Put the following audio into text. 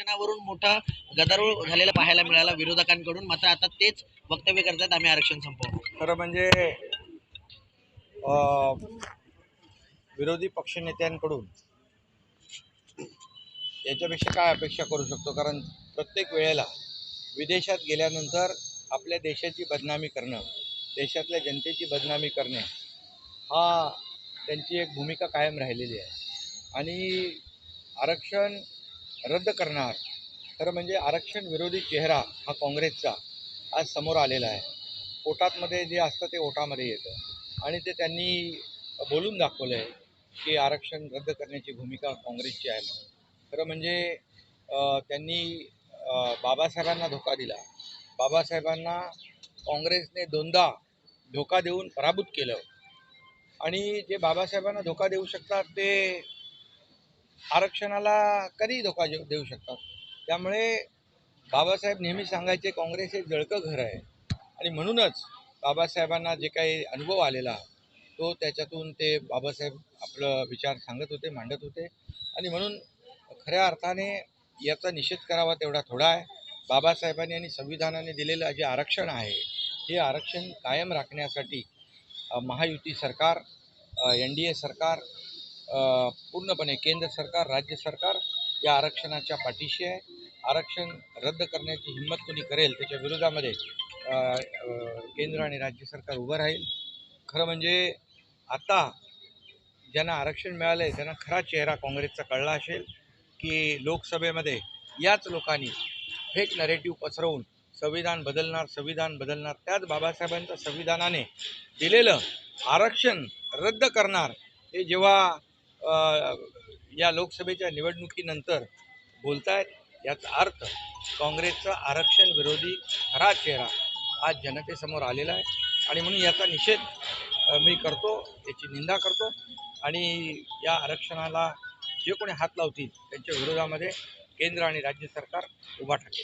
आरक्षणावरून मोठा गदारोळ झालेला पाहायला मिळाला विरोधकांकडून. मात्र आता तेच वक्तव्य करतात, आम्ही आरक्षण संपवू. खरं म्हणजे अ, विरोधी पक्षनेत्यांकडून याच्यापेक्षा काय अपेक्षा करू शकतो? कारण प्रत्येक वेळेला विदेशात गेल्यानंतर आपल्या देशाची बदनामी करणं, देशातल्या जनतेची बदनामी करणे हा त्यांची एक भूमिका कायम राहिलेली आहे. आणि आरक्षण रद्द करणार, खरं म्हणजे आरक्षण विरोधी चेहरा हा काँग्रेसचा आज समोर आलेला आहे. ओटामध्ये जे असतं ते ओटामध्ये येतं आणि ते त्यांनी बोलून दाखवलं आहे की आरक्षण रद्द करण्याची भूमिका काँग्रेसची आहे म्हणून. खरं म्हणजे त्यांनी बाबासाहेबांना धोका दिला. बाबासाहेबांना काँग्रेसने दोनदा धोका देऊन पराभूत केलं आणि जे बाबासाहेबांना धोका देऊ शकतात ते आरक्षणाला कधीही धोका देऊ शकतात. त्यामुळे बाबासाहेब नेहमी सांगायचे काँग्रेस हे जळकं घर आहे आणि म्हणूनच बाबासाहेबांना जे काही अनुभव आलेला तो त्याच्यातून ते बाबासाहेब आपलं विचार सांगत होते, मांडत होते आणि म्हणून खऱ्या अर्थाने याचा निषेध करावा तेवढा थोडा आहे. बाबासाहेबांनी आणि संविधानाने दिलेलं जे आरक्षण आहे हे आरक्षण कायम राखण्यासाठी महायुती सरकार, NDA सरकार, पूर्णपणे केंद्र सरकार, राज्य सरकार या आरक्षणाच्या पाठीशी आहे. आरक्षण रद्द करण्याची हिंमत कोणी करेल त्याच्या विरोधामध्ये केंद्र आणि राज्य सरकार उभं राहील. खरं म्हणजे आता ज्यांना आरक्षण मिळालं आहे त्यांना खरा चेहरा काँग्रेसचा कळला असेल की लोकसभेमध्ये याच लोकांनी फेक नरेटिव्ह पसरवून संविधान बदलणार, त्याच बाबासाहेबांच्या संविधानाने दिलेलं आरक्षण रद्द करणार हे जेव्हा या लोकसभेच्या निवडणुकीनंतर बोलतायत, याचा अर्थ काँग्रेसचा आरक्षण विरोधी खरा चेहरा आज जनतेसमोर आलेला आहे आणि म्हणून याचा निषेध मी करतो, याची निंदा करतो आणि या आरक्षणाला जे कोणी हात लावतील त्यांच्या विरोधामध्ये केंद्र आणि राज्य सरकार उभा ठाकेल.